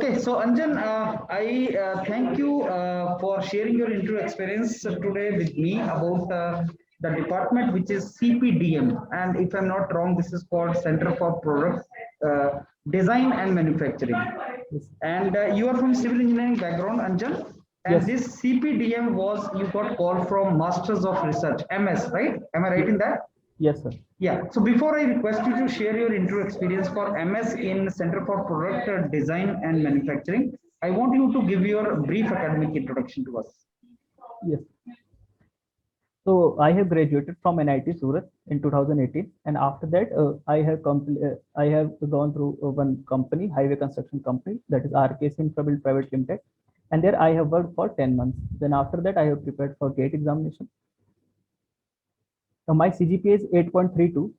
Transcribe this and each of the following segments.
Okay, so Anjan, I thank you for sharing your intro experience today with me about the department which is CPDM, and if I'm not wrong, this is called Center for Product Design and Manufacturing. Yes. And you are from civil engineering background, Anjan, and Yes. this CPDM was you got called from Masters of Research, MS, right? Am I right in that? Yes, sir. Yeah, so before I request you to share your intro experience for MS in Center for Product Design and Manufacturing, I want you to give your brief academic introduction to us. Yes. So I have graduated from NIT Surat in 2018, and after that, I have gone through one company, highway construction company, that is RKC Infrabuild Private Limited, and there I have worked for 10 months. Then after that, I have prepared for GATE examination. My CGPA is 8.32,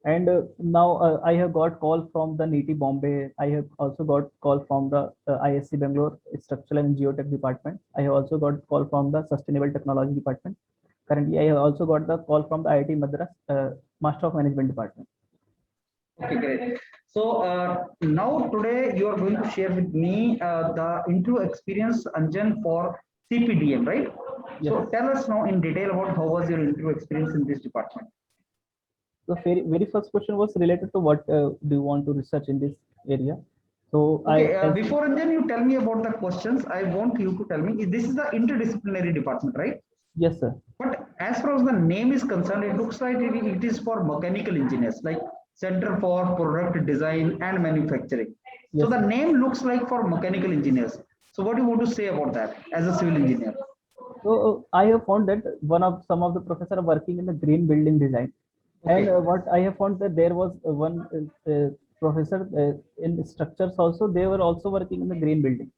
and now I have got call from the NITI Bombay. I have also got call from the ISC Bangalore Structural and Geotech department. I have also got call from the Sustainable Technology department. Currently, I have also got the call from the IIT Madras Master of Management department. Okay, great. So now today you are going to share with me the intro experience, Anjan, for CPDM, right? Yes. So tell us now in detail about how was your intro experience in this department. The very first question was related to what do you want to research in this area. So okay, before Anjan, you tell me about the questions. I want you to tell me. This is the interdisciplinary department, right? Yes, sir. But as far as the name is concerned, it looks like it is for mechanical engineers, like Center for Product Design and Manufacturing. Yes, so the sir. name looks like for mechanical engineers. So what do you want to say about that as a civil engineer? So I have found that some of the professors are working in the green building design. Okay. And what I have found that there was one professor in structures also, they were also working in the green building.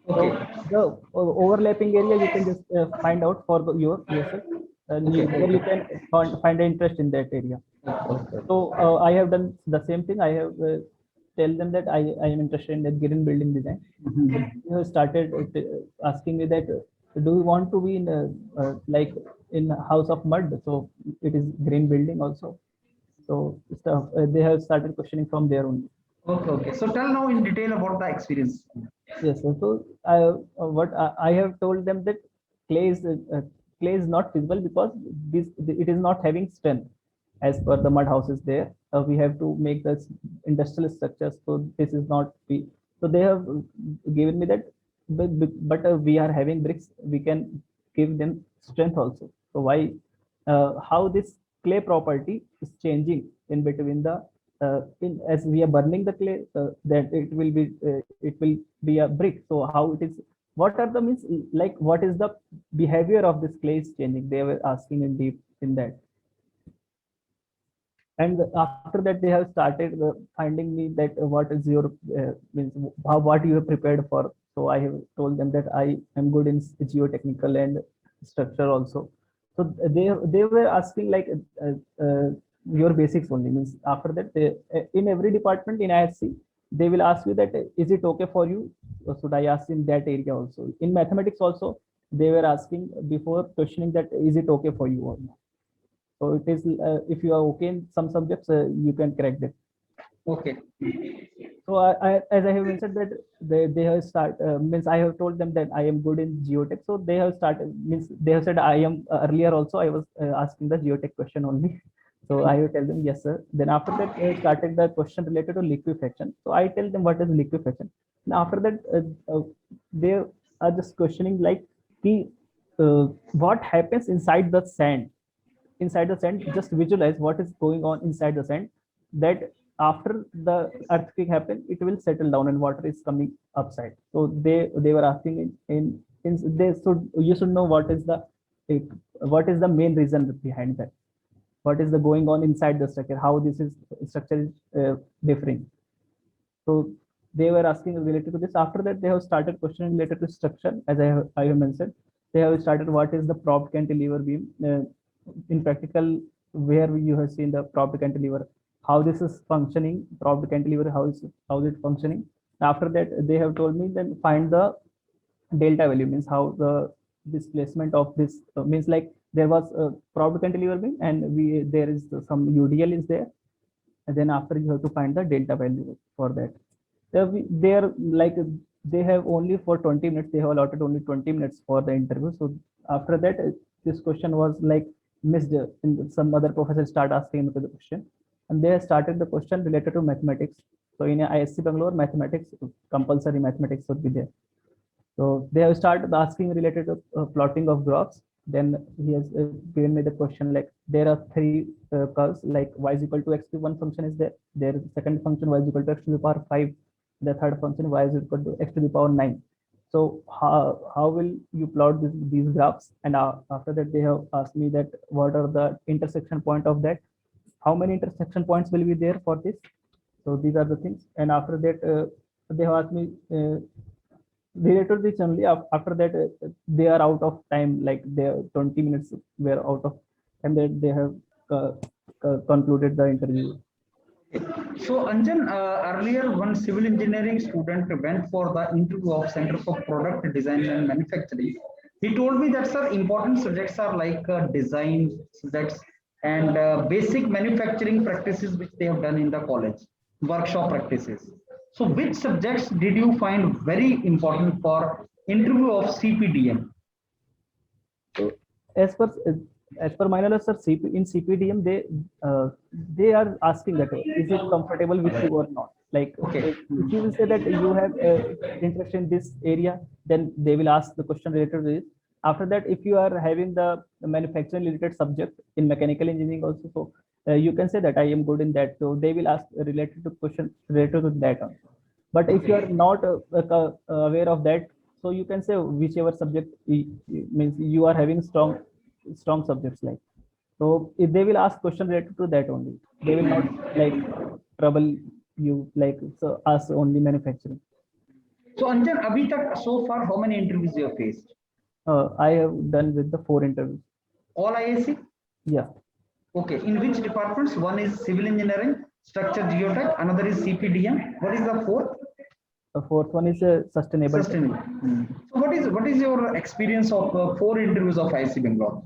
Okay. So the overlapping area you can just find out for yourself, and Okay. there you can find an interest in that area. Okay. So I have done the same thing. I have tell them that I am interested in the green building design. They have started asking me that do you want to be in like in a house of mud? So it is green building also. So they have started questioning from there only. Okay. Okay. So tell now in detail about the experience. Yes, so what I have told them that clay is clay is not feasible because it is not having strength as per the mud houses there. We have to make this industrial structures, so this is not so they have given me that, but we are having bricks, we can give them strength also. So why how this clay property is changing in between the as we are burning the clay, that it will be a brick. So how it is, what are the means, like what is the behavior of this clay is changing, they were asking in deep in that. And after that they have started finding me that what is your means what you have prepared for. So I have told them that I am good in geotechnical and structure also. So they were asking like your basics only, means after that in every department in ISC they will ask you that is it okay for you, or should I ask in that area also. In mathematics also they were asking before questioning that is it okay for you or not. So it is if you are okay in some subjects, you can correct it. Okay. So as I have mentioned that they have means I have told them that I am good in geotech. So they have started, means they have said I am earlier also I was asking the geotech question only. So I will tell them yes sir. Then after that they have started the question related to liquefaction. So I tell them what is liquefaction. And after that they are just questioning like what happens inside the sand. Just visualize what is going on inside the sand, that after the earthquake happen it will settle down and water is coming upside. So they were asking in they should, you should know what is the main reason behind that, what is the going on inside the structure, how this is structure is differing. So they were asking related to this. After that they have started questioning related to structure. As I have mentioned, they have started what is the propped cantilever beam. In practical, where you have seen the propped cantilever, how this is functioning, propped cantilever, how is it functioning. After that they have told me then find the delta value, means how the displacement of this means like there was a propped cantilever beam and there is some UDL is there, and then after you have to find the delta value for that. They are like they have only for 20 minutes, they have allotted only 20 minutes for the interview. So after that, this question was like missed. And some other professors start asking the question, and they have started the question related to mathematics. So in ISC Bangalore, mathematics, compulsory mathematics should be there. So they have started asking related to plotting of graphs. Then he has given me the question like there are three curves like y is equal to x to 1 function is there. There is the second function y is equal to x to the power 5. The third function y is equal to x to the power 9. So how will you plot these graphs? And after that, they have asked me that what are the intersection point of that? How many intersection points will be there for this? So these are the things. And after that, they have asked me related to this only. After that, they are out of time. Like they 20 minutes were out of, and then they have concluded the interview. So Anjan, earlier one civil engineering student went for the interview of Center for Product Design and Manufacturing. He told me that sir, important subjects are like design subjects and basic manufacturing practices which they have done in the college, workshop practices. So which subjects did you find very important for interview of CPDM? So as per my knowledge, sir, in CPDM they are asking that is it comfortable with you or not? Like Okay. if you will say that you have interest in this area, then they will ask the question related to this. After that, if you are having the manufacturing related subject in mechanical engineering also, so you can say that I am good in that. So they will ask related to question related to that also. But if you are not aware of that, so you can say whichever subject means you are having strong subjects like. So if they will ask question related to that only, they will not like trouble you like so ask only manufacturing. So Anjan, abhi tak so far how many interviews you have faced? I have done with the 4 interviews. All IAC? Yeah. Okay. In which departments? One is civil engineering, structure geotech, another is CPDM. What is the fourth? The fourth one is sustainable. Sustainable. So what is your experience of 4 interviews of IISc Bangalore?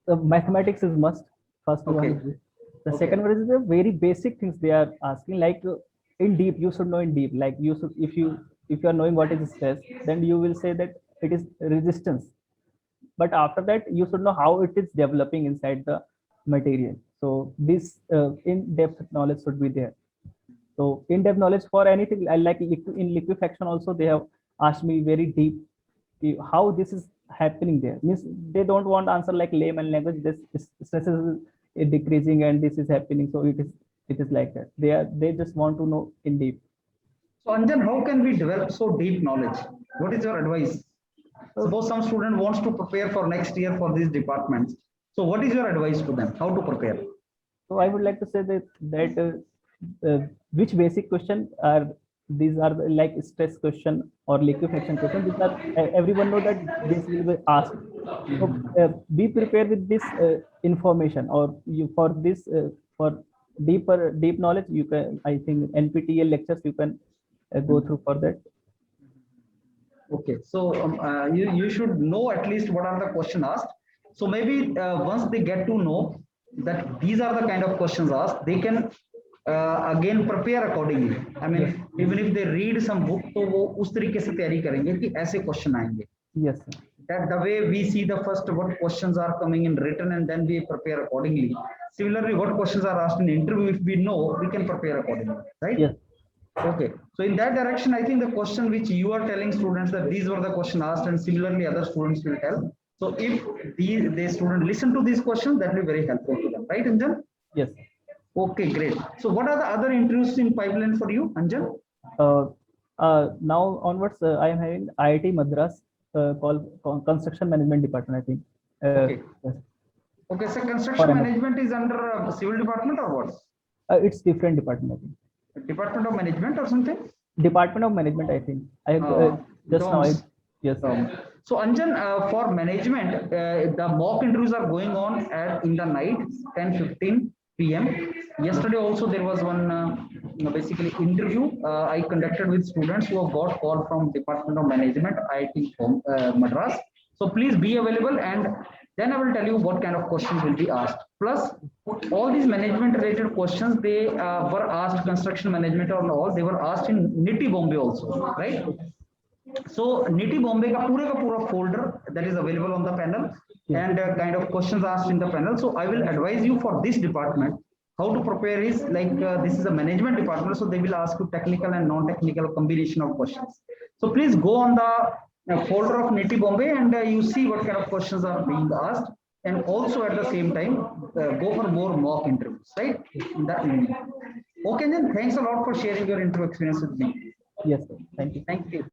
Mathematics is must. First one. Okay. The Okay. second one is the very basic things they are asking, like in deep. You should know in deep. Like you should, if you are knowing what is stress, then you will say that it is resistance. But after that, you should know how it is developing inside the material. So this in-depth knowledge should be there. So in-depth knowledge for anything, I like in liquefaction also, they have asked me very deep how this is happening there. Means they don't want answer like layman language. This stress is decreasing and this is happening. So it is like that. They just want to know in deep. So Anjan, how can we develop so deep knowledge? What is your advice? Suppose some student wants to prepare for next year for these departments. So what is your advice to them? How to prepare? So I would like to say that which basic question are these are like stress question or liquefaction question. These are everyone know that this will be asked. So be prepared with this information, or you for this for deep knowledge. You can, I think, NPTEL lectures you can go through for that. Okay, so you should know at least what are the questions asked. So maybe once they get to know that these are the kind of questions asked, they can again prepare accordingly. I mean, even if they read some book, तो वो उस तरीके से तैयारी करेंगे कि ऐसे question आएंगे. Yes, sir. That the way we see the first what questions are coming in written and then we prepare accordingly. Similarly, what questions are asked in interview, if we know, we can prepare accordingly, right? Yes. Okay, so in that direction, I think the question which you are telling students that these were the questions asked, and similarly other students will tell. So if the student listen to these questions, that will be very helpful to them, right, Anjan? Yes. Okay, great. So what are the other interviews in pipeline for you, Anjan? Now onwards, I am having IIT Madras called Construction Management Department, I think. Okay. Yes. Okay, so construction management is under civil department or what? It's different department, I think. Department of Management or something? Department of Management, I think. I have just now. Yes. So Anjan, for management, the mock interviews are going on in the night, 10:15 p.m. Yesterday also there was one basically interview I conducted with students who have got call from Department of Management, IIT Madras. So please be available, and Then I will tell you what kind of questions will be asked. Plus, all these management related questions, they were asked construction management or all, they were asked in NITI Bombay also, right? So NITI Bombay ka pura folder that is available on the panel, and kind of questions asked in the panel. So I will advise you for this department how to prepare is like this is a management department, so they will ask you technical and non-technical combination of questions. So please go on the folder of NITI Bombay and you see what kind of questions are being asked, and also at the same time go for more mock interviews, right? In that email. Okay, then thanks a lot for sharing your interview experience with me. Yes, sir. Thank you. Thank you.